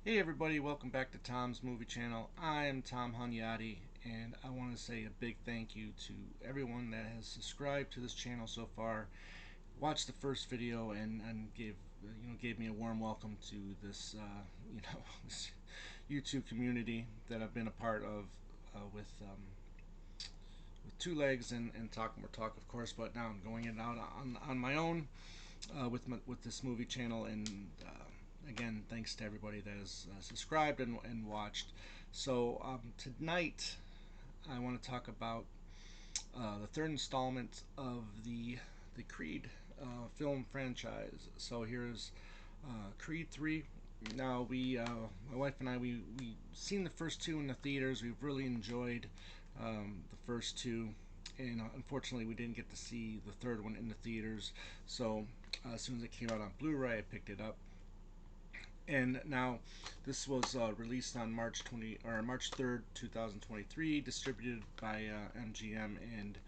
Hey everybody, welcome back to Tom's Movie Channel. I am Tom Hunyadi, and I want to say a big thank you to everyone that has subscribed to this channel so far, watched the first video, and gave me a warm welcome to this this YouTube community that I've been a part of with two legs and talk more talk, of course. But now I'm going it out on my own with this movie channel, and again, thanks to everybody that has subscribed and watched. So tonight, I want to talk about the third installment of the Creed film franchise. So here's Creed 3. Now my wife and I, we seen the first two in the theaters. We've really enjoyed the first two, and unfortunately, we didn't get to see the third one in the theaters. So as soon as it came out on Blu-ray, I picked it up. And now, this was released on March 3rd, 2023, distributed by MGM and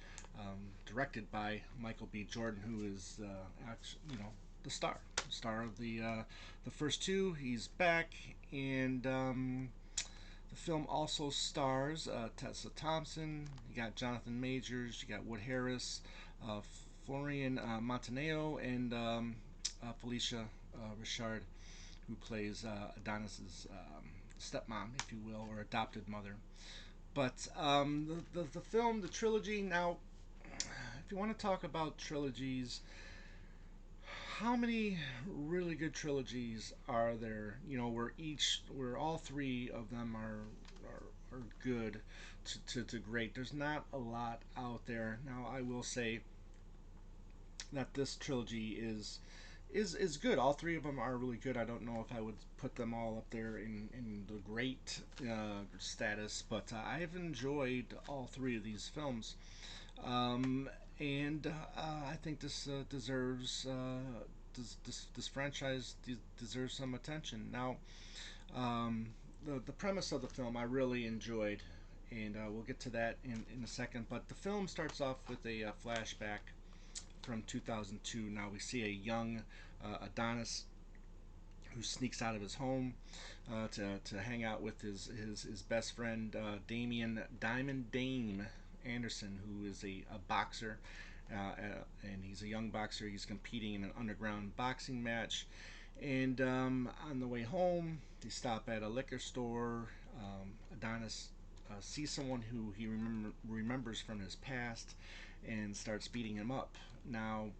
directed by Michael B. Jordan, who is the star of the first two. He's back, and the film also stars Tessa Thompson. You got Jonathan Majors. You got Wood Harris, uh, Florian Montaneo, and Felicia Richard, who plays Adonis's stepmom, if you will, or adopted mother. But the film, the trilogy. Now, if you want to talk about trilogies, how many really good trilogies are there? Where all three of them are good to great. There's not a lot out there. Now, I will say that this trilogy is good. All three of them are really good. I don't know if I would put them all up there in the great status, but I've enjoyed all three of these films. And I think this deserves this franchise deserves some attention. Now, the premise of the film I really enjoyed, and we'll get to that in a second. But the film starts off with a flashback from 2002. Now we see a young Adonis who sneaks out of his home to hang out with his best friend Damien Diamond Dame Anderson, who is a boxer, and he's a young boxer. He's competing in an underground boxing match, and on the way home, they stop at a liquor store. Adonis sees someone who he remembers from his past and starts beating him up. Now,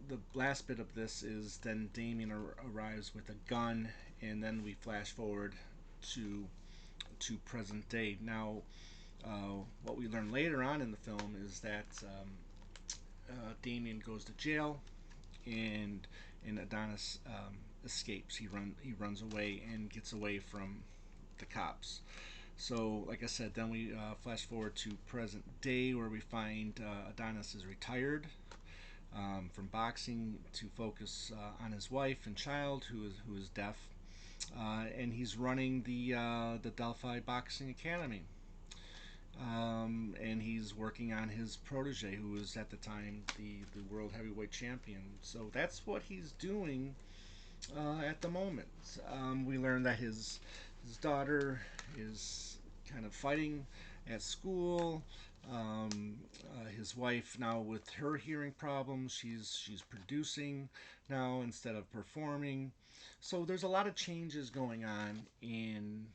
the last bit of this is then Damien arrives with a gun, and then we flash forward to present day. Now, what we learn later on in the film is that Damien goes to jail, and Adonis escapes. He runs away and gets away from the cops. So, like I said, then we flash forward to present day, where we find Adonis is retired from boxing to focus on his wife and child, who is deaf, and he's running the Delphi Boxing Academy. And he's working on his protege, who was at the time the world heavyweight champion. So that's what he's doing at the moment. We learn that his daughter is kind of fighting at school. His wife, now with her hearing problems, she's producing now instead of performing. So there's a lot of changes going on in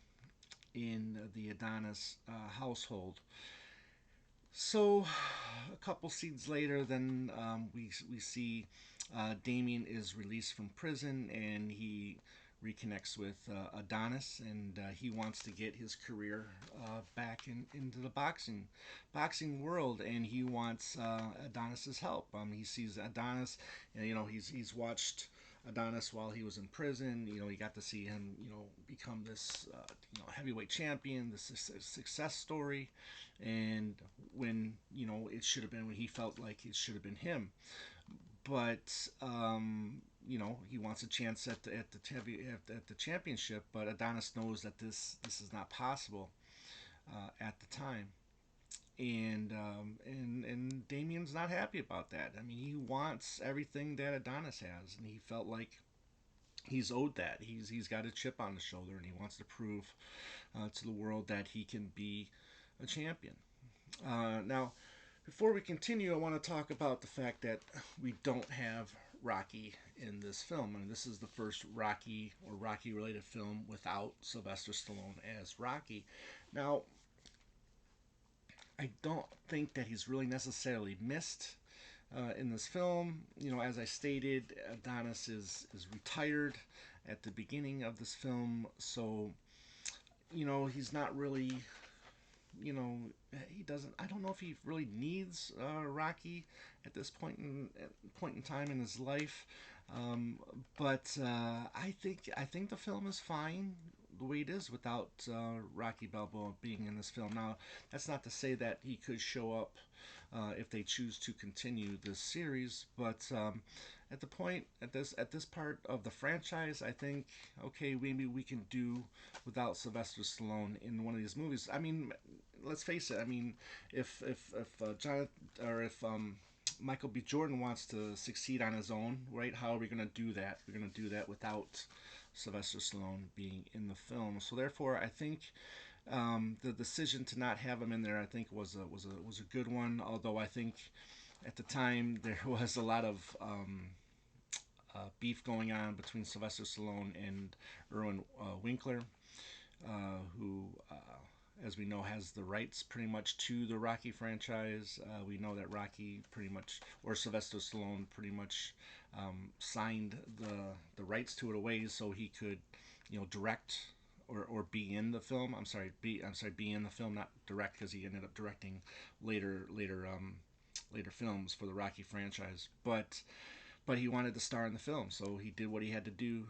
the Adonis household. So a couple scenes later, then we see Damien is released from prison, and he reconnects with Adonis, and he wants to get his career back into the boxing world, and he wants Adonis's help. He sees Adonis, and he's watched Adonis while he was in prison. He got to see him, become this, heavyweight champion, this success story, and when it should have been when he felt like it should have been him. But he wants a chance at the championship, but Adonis knows that this is not possible at the time. And Damien's not happy about that. I mean, he wants everything that Adonis has, and he felt like he's owed that. He's got a chip on his shoulder, and he wants to prove to the world that he can be a champion. Now, before we continue, I want to talk about the fact that we don't have Rocky in this film. I mean, this is the first Rocky or Rocky related film without Sylvester Stallone as Rocky. Now, I don't think that he's really necessarily missed in this film. You know, as I stated, Adonis is retired at the beginning of this film, so he's not really he doesn't. I don't know if he really needs Rocky at this point in time in his life. Um, but I think the film is fine the way it is without Rocky Balboa being in this film. Now, that's not to say that he could show up if they choose to continue this series, but at the point at this part of the franchise, I think okay, maybe we can do without Sylvester Stallone in one of these movies. I mean, let's face it. I mean, if Jonathan or if Michael B. Jordan wants to succeed on his own, right? How are we going to do that? We're going to do that without Sylvester Stallone being in the film. So therefore, I think the decision to not have him in there, I think, was a good one. Although I think at the time there was a lot of beef going on between Sylvester Stallone and Erwin Winkler, who, as we know, has the rights pretty much to the Rocky franchise. We know that Rocky pretty much, or Sylvester Stallone pretty much, signed the rights to it away so he could, direct or be in the film. Be in the film, not direct, because he ended up directing later films for the Rocky franchise. But he wanted to star in the film, so he did what he had to do.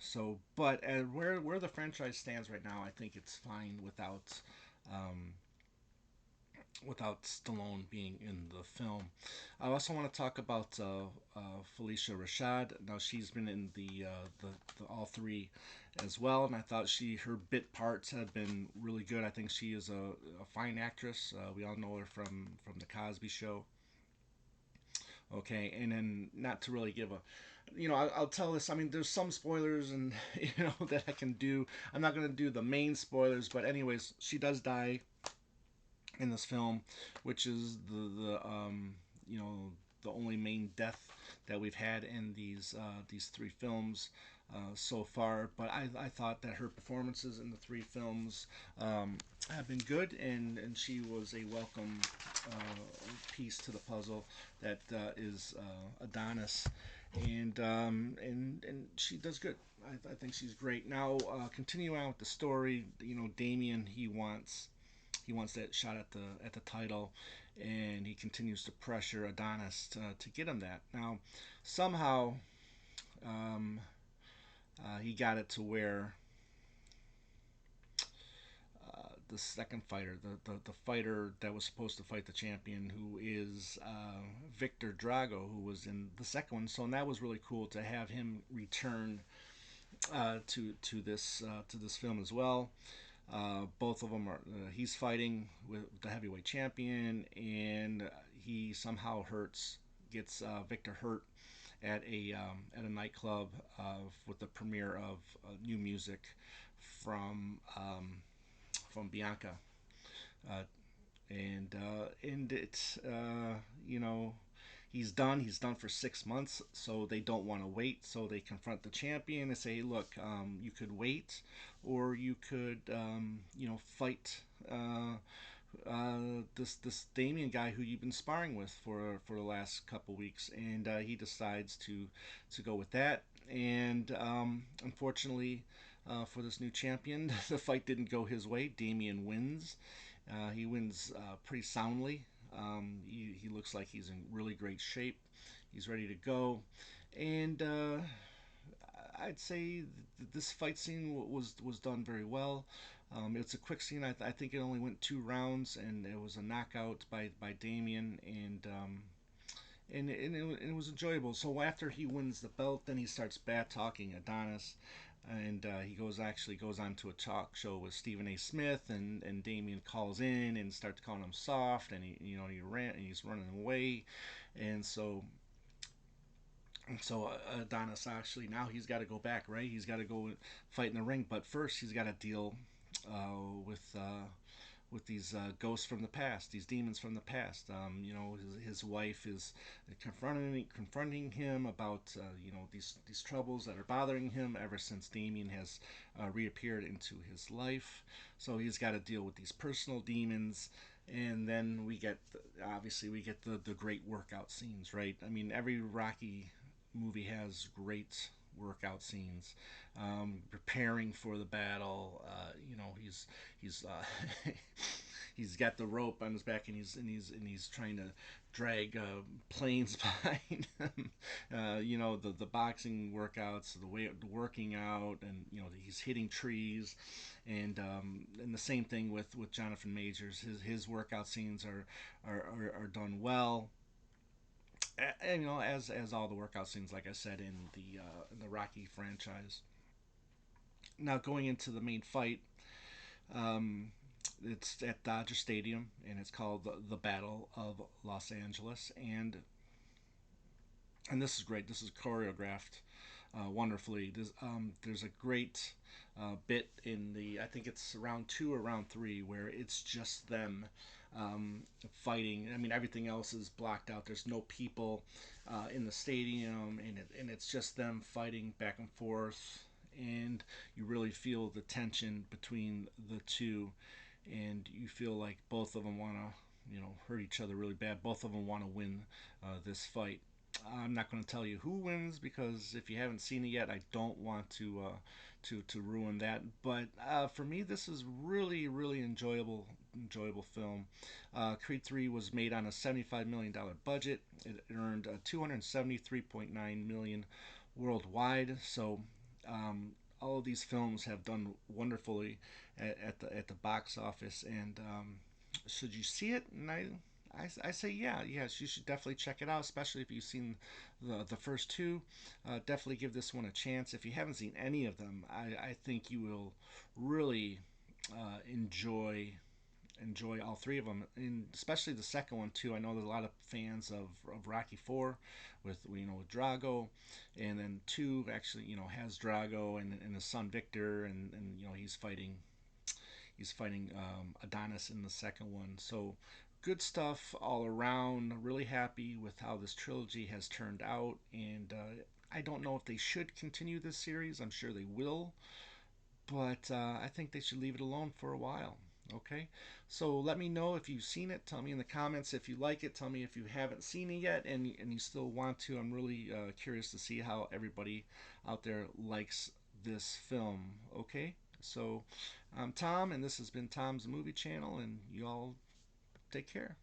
So, but where the franchise stands right now, I think it's fine um, without Stallone being in the film. I also want to talk about Felicia Rashad. Now she's been in the all three as well, and I thought her bit parts have been really good. I think she is a fine actress. We all know her from the Cosby Show. Okay, and then not to really give a I'll tell this. I mean, there's some spoilers, and that I can do. I'm not going to do the main spoilers, but anyways, she does die in this film, which is the only main death that we've had in these three films so far. But I thought that her performances in the three films have been good, and she was a welcome piece to the puzzle that is Adonis, and she does good. I think she's great. Now, continuing on with the story, Damien, he wants that shot at the title, and he continues to pressure Adonis to get him that. Now, somehow, um, he got it to where the second fighter, the fighter that was supposed to fight the champion, who is Victor Drago, who was in the second one. So and that was really cool to have him return to this film as well. Both of them are. He's fighting with the heavyweight champion, and he somehow gets Victor hurt at a nightclub with the premiere of new music from from Bianca, uh, and it's he's done. He's done for 6 months, so they don't want to wait. So they confront the champion and say, "Look, you could wait, or you could, fight this Damien guy who you've been sparring with for the last couple weeks." And he decides to go with that. And unfortunately, for this new champion, the fight didn't go his way. Damien wins. He wins pretty soundly. He looks like he's in really great shape. He's ready to go, and I'd say this fight scene was done very well. It's a quick scene. I think it only went 2 rounds, and it was a knockout by Damien, and it was enjoyable. So after he wins the belt, then he starts bad talking Adonis, and he goes on to a talk show with Stephen A. Smith, and Damien calls in and starts calling him soft, and he ran and he's running away, and so So Adonis actually now he's got to go back, right? He's got to go fight in the ring, but first he's got to deal with these ghosts from the past, these demons from the past. His wife is confronting him about these troubles that are bothering him ever since Damien has reappeared into his life. So he's got to deal with these personal demons, and then obviously we get the great workout scenes, right? I mean, every Rocky movie has great workout scenes, preparing for the battle. He's he's got the rope on his back, and he's trying to drag planes behind him. The boxing workouts, the working out, and he's hitting trees, and the same thing with Jonathan Majors. His workout scenes are done well. And, as all the workout scenes, like I said, in the Rocky franchise. Now going into the main fight, um, it's at Dodger Stadium, and it's called the Battle of Los Angeles, and this is great. This is choreographed wonderfully. There's a great bit in I think it's round two or round three, where it's just them fighting. I mean, everything else is blocked out. There's no people in the stadium, and it's just them fighting back and forth. And you really feel the tension between the two, and you feel like both of them want to, hurt each other really bad. Both of them want to win this fight. I'm not going to tell you who wins, because if you haven't seen it yet, I don't want to ruin that. But for me, this is really enjoyable film. Creed 3 was made on a $75 million budget. It earned 273.9 million worldwide. So all of these films have done wonderfully at the box office, and should you see it? And I say yes, you should definitely check it out, especially if you've seen the first two. Definitely give this one a chance. If you haven't seen any of them, I think you will really enjoy all three of them, and especially the second one too. I know there's a lot of fans of Rocky Four, with Drago, and then two actually has Drago and his son Victor, and he's fighting Adonis in the second one. So good stuff all around. Really happy with how this trilogy has turned out, and I don't know if they should continue this series. I'm sure they will, but I think they should leave it alone for a while. Okay, so let me know if you've seen it. Tell me in the comments if you like it. Tell me if you haven't seen it yet and you still want to. I'm really curious to see how everybody out there likes this film. Okay, so I'm Tom, and this has been Tom's Movie Channel, and you all take care.